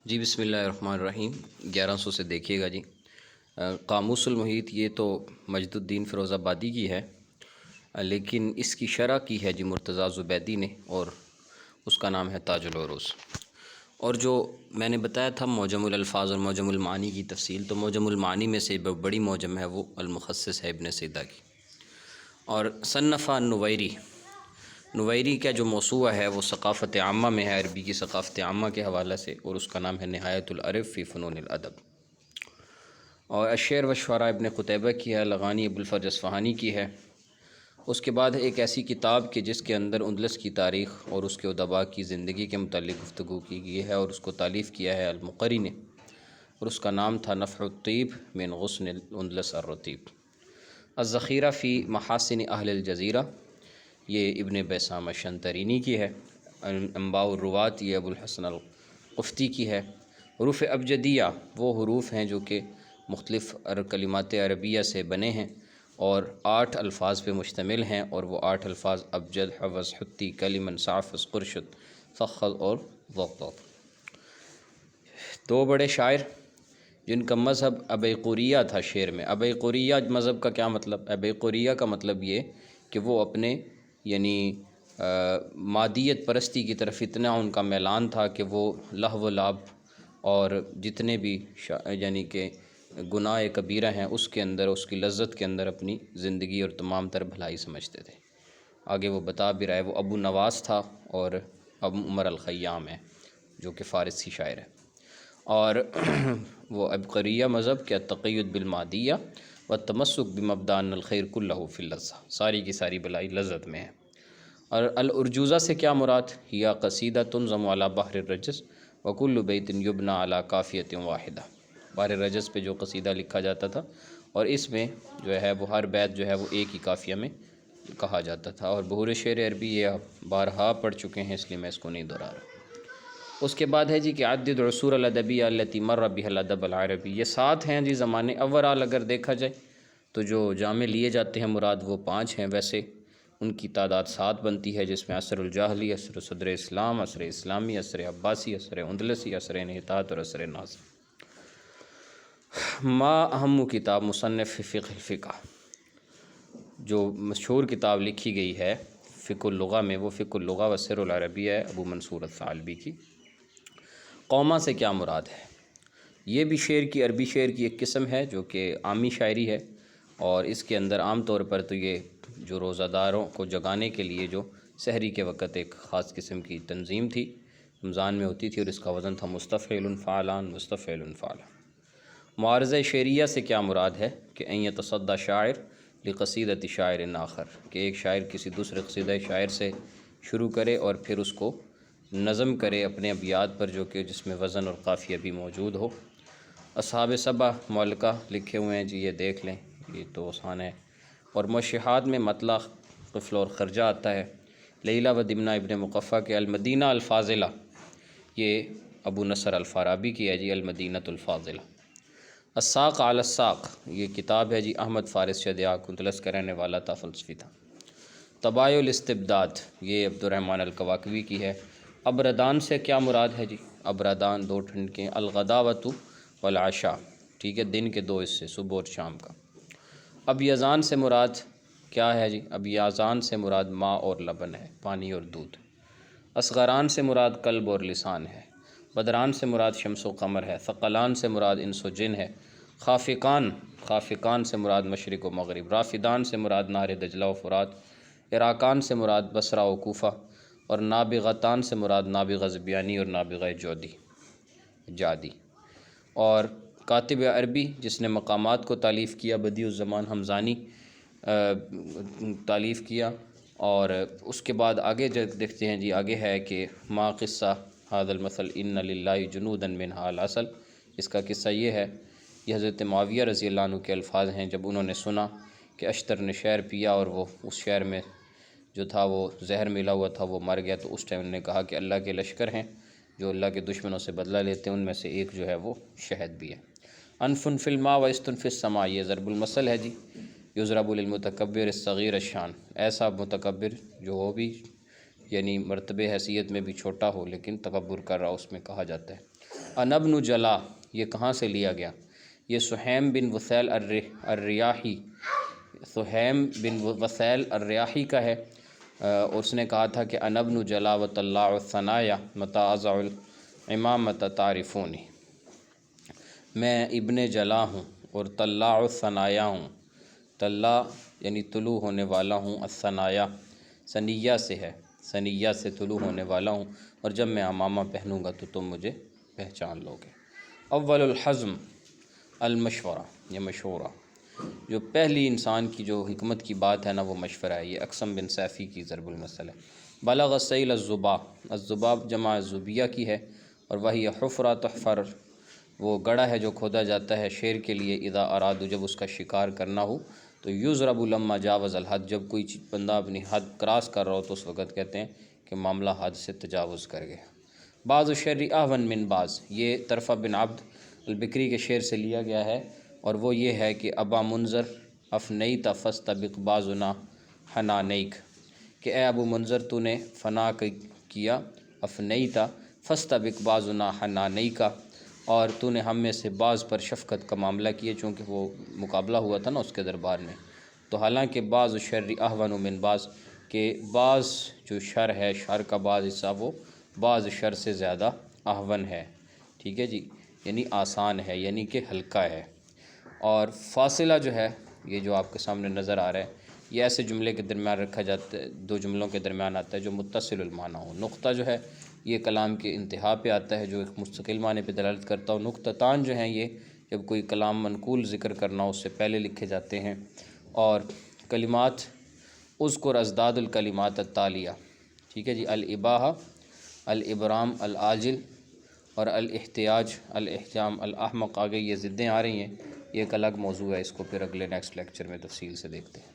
جی بسم اللہ الرحمن الرحیم 1100 سے دیکھیے گا جی۔ قاموس المحیط یہ تو مجد الدین فیروز آبادی کی ہے، لیکن اس کی شرح کی ہے جی مرتضیٰ زبیدی نے، اور اس کا نام ہے تاج العروض۔ اور جو میں نے بتایا تھا معجم الالفاظ اور معجم المعانی کی تفصیل، تو معجم المعانی میں سے بڑی معجم ہے وہ المخصص ہے ابن سیدہ کی۔ اور صنف النویری، نویری کا جو موسوعہ ہے وہ ثقافت عامہ میں ہے، عربی کی ثقافت عامہ کے حوالے سے، اور اس کا نام ہے نہایت العرب فی فنون الادب۔ اور الشعر والشعراء ابن قتیبہ کی ہے، لغانی ابو الفرج اصفہانی کی ہے۔ اس کے بعد ایک ایسی کتاب کہ جس کے اندر اندلس کی تاریخ اور اس کے ادباء کی زندگی کے متعلق گفتگو کی گئی ہے، اور اس کو تالیف کیا ہے المقری نے، اور اس کا نام تھا نفع الطیب من غصن الاندلس الرطیب۔ الذخیرہ فی محاسن اہل الجزیرہ، یہ ابن بیسام شنترینی کی ہے۔ انباء الروات، یہ ابو الحسن القفتی کی ہے۔ حروف ابجدیہ وہ حروف ہیں جو کہ مختلف کلمات عربیہ سے بنے ہیں اور 8 الفاظ پہ مشتمل ہیں، اور وہ 8 الفاظ ابجد، حوض، حتی، کلمن، سعفس، قرشد، فخذ اور ضغط۔ 2 بڑے شاعر جن کا مذہب ابیقوریہ تھا شعر میں۔ ابیقوریہ مذہب کا کیا مطلب؟ ابیقوریہ کا مطلب یہ کہ وہ اپنے یعنی مادیت پرستی کی طرف اتنا ان کا میلان تھا کہ وہ لہو و لعب اور جتنے بھی یعنی کہ گناہ کبیرہ ہیں اس کے اندر، اس کی لذت کے اندر اپنی زندگی اور تمام تر بھلائی سمجھتے تھے۔ آگے وہ بتا بھی رہا ہے، وہ ابو نواس تھا اور ابو عمر الخیام ہے جو کہ فارسی شاعر ہے۔ اور وہ ابقریہ مذہب کے تقید بالمادیہ و تمسک بمبدأ ان الخیر کلہ فی اللذہ، ساری کی ساری بلائی لذت میں ہے۔ اور الارجوزہ سے کیا مراد؟ یا قصیدہ تنظم علی بحر الرجز وکل بیت یبنی علی قافیۃ واحدہ، بحر الرجز پہ جو قصیدہ لکھا جاتا تھا، اور اس میں جو ہے وہ ہر بیت جو ہے وہ ایک ہی قافیہ میں کہا جاتا تھا۔ اور بحور شعر عربی یہ آپ بارہا پڑھ چکے ہیں، اس لیے میں اس کو نہیں دہرا رہا۔ اس کے بعد ہے جی کہ عدد عصور الادبیہ التی مر بها الادب العربی، یہ 7 ہیں جی زمانے اورال اگر دیکھا جائے تو جو جامع لیے جاتے ہیں مراد وہ 5 ہیں، ویسے ان کی تعداد 7 بنتی ہے، جس میں عصر الجاہلی، عصر صدر اسلام، عصر اسلامی، عصر عباسی، عصر اندلسی، عصر انحطاط اور عصر ناظم۔ ما اہم کتاب مصنف فقہ الفقہ، جو مشہور کتاب لکھی گئی ہے فقہ اللغہ میں، وہ فقہ اللغہ و سر العربیہ ہے ابو منصور الثعلبی کی۔ قوما سے کیا مراد ہے؟ یہ بھی شعر کی، عربی شعر کی ایک قسم ہے جو کہ عامی شاعری ہے، اور اس کے اندر عام طور پر تو یہ جو روزہ داروں کو جگانے کے لیے جو سحری کے وقت ایک خاص قسم کی تنظیم تھی، رمضان میں ہوتی تھی، اور اس کا وزن تھا مستفعل فعلان مستفعل فعلان۔ معارضہ شعریہ سے کیا مراد ہے؟ کہ ان یتصدی شاعر لقصیدۃ شاعر آخر، کہ ایک شاعر کسی دوسرے قصیدہ شاعر سے شروع کرے اور پھر اس کو نظم کرے اپنے ابیات پر، جو کہ جس میں وزن اور قافیہ بھی موجود ہو۔ اصحاب سبع معلقہ لکھے ہوئے ہیں جی، یہ دیکھ لیں، یہ تو آسان ہے۔ اور موشحات میں مطلع، قفل اور خرجہ آتا ہے۔ لیلہ و دمنہ ابن مقفع کے المدینہ الفاضلہ، یہ ابو نصر الفارابی کی ہے جی، المدینہ الفاضلہ۔ الساق علی الساق، یہ کتاب ہے جی احمد فارس شدیاق، اندلس کا رہنے والا تھا، فلسفی تھا۔ طبائع الاستبداد، یہ عبد الرحمن الکواکبی کی ہے۔ ابردان سے کیا مراد ہے جی؟ ابردان 2 ٹھنڈکیں، الغداوۃ والعشاء، ٹھیک ہے، دن کے 2 حصے، صبح اور شام کا۔ ابیضان سے مراد کیا ہے جی؟ ابیضان سے مراد ماء اور لبن ہے، پانی اور دودھ۔ اصغران سے مراد قلب اور لسان ہے۔ بدران سے مراد شمس و قمر ہے۔ ثقلان سے مراد انس و جن ہے۔ خافقان سے مراد مشرق و مغرب۔ رافدان سے مراد نہر دجلہ و فرات۔ عراقان سے مراد بصرہ و کوفہ، اور نابغتان سے مراد نابغہ زبیانی اور نابغہ جادی۔ اور کاتب عربی جس نے مقامات کو تالیف کیا، بدیع الزمان حمزانی تالیف کیا۔ اور اس کے بعد آگے دیکھتے ہیں جی، آگے ہے کہ ما قصہ ھذا المثل ان للہ جنودا منھا العسل، اس کا قصہ یہ ہے، یہ حضرت معاویہ رضی اللہ عنہ کے الفاظ ہیں، جب انہوں نے سنا کہ اشتر نے شعر پیا اور وہ اس شعر میں جو تھا وہ زہر ملا ہوا تھا، وہ مر گیا، تو اس ٹائم انہوں نے کہا کہ اللہ کے لشکر ہیں جو اللہ کے دشمنوں سے بدلہ لیتے ہیں، ان میں سے ایک جو ہے وہ شہد بھی ہے۔ انفن فی الماء و استن فی السماء، یہ ضرب المثل ہے جی، یضرب للمتکبر الصغیر الشان، ایسا متکبر جو ہو بھی یعنی مرتبہ حیثیت میں بھی چھوٹا ہو لیکن تکبر کر رہا، اس میں کہا جاتا ہے۔ انا ابن جلا یہ کہاں سے لیا گیا؟ یہ سہیم بن وسیل الریاحی، سہیم بن وسیل الریاحی کا ہے۔ اس نے کہا تھا کہ انا ابن جلا و طلاع الثنایا متی اضع العمامۃ تعرفونی، میں ابن جلا ہوں اور طلاع الثنایا ہوں، طلاع یعنی طلوع ہونے والا ہوں، الثنایا ثنیہ سے ہے، ثنیہ سے طلوع ہونے والا ہوں، اور جب میں عمامہ پہنوں گا تو تم مجھے پہچان لو گے۔ اول الحزم المشورہ، یہ مشورہ، جو پہلی انسان کی جو حکمت کی بات ہے نا وہ مشورہ ہے، یہ اقسم بن سیفی کی ضرب المثل ہے۔ بلغ السیل الذباب، الذباب جمع ذبیہ کی ہے، اور وہی حفرہ تحفر، وہ گڑھا ہے جو کھودا جاتا ہے شیر کے لیے، اذا ارادو جب اس کا شکار کرنا ہو، تو یضرب لما جاوز الحد، جب کوئی بندہ اپنی حد کراس کر رہا ہو تو اس وقت کہتے ہیں کہ معاملہ حد سے تجاوز کر گیا۔ بعض الشر اہون من بعض، یہ طرفہ بن عبد البکری کے شعر سے لیا گیا ہے، اور وہ یہ ہے کہ ابا منظر افنیت فاستبق بعضنا حنانیک، کہ اے ابو منظر تو نے فنا کیا، افنیت فاستبق بعضنا حنانیکا، اور تو نے ہم میں سے بعض پر شفقت کا معاملہ کیا، چونکہ وہ مقابلہ ہوا تھا نا اس کے دربار میں۔ تو حالانکہ بعض الشر اہون من بعض، کہ بعض جو شر ہے، شر کا بعض حصہ وہ بعض شر سے زیادہ اہون ہے، ٹھیک ہے جی، یعنی آسان ہے، یعنی کہ ہلکا ہے۔ اور فاصلہ جو ہے، یہ جو آپ کے سامنے نظر آ رہا ہے، یہ ایسے جملے کے درمیان رکھا جاتا ہے، دو جملوں کے درمیان آتا ہے جو متصل المعنی ہو۔ نقطہ جو ہے یہ کلام کے انتہا پہ آتا ہے جو ایک مستقل معنی پہ دلالت کرتا ہو۔ نقطتان جو ہیں یہ جب کوئی کلام منقول ذکر کرنا ہو اس سے پہلے لکھے جاتے ہیں۔ اور کلمات اذکر ازداد الکلمات التالیہ، ٹھیک ہے جی، الاباحہ، الابرام، العاجل اور الاحتیاج، الاحجام، الاحمق، آگے یہ ضدیں آ رہی ہیں، یہ ایک الگ موضوع ہے، اس کو پھر اگلے نیکسٹ لیکچر میں تفصیل سے دیکھتے ہیں۔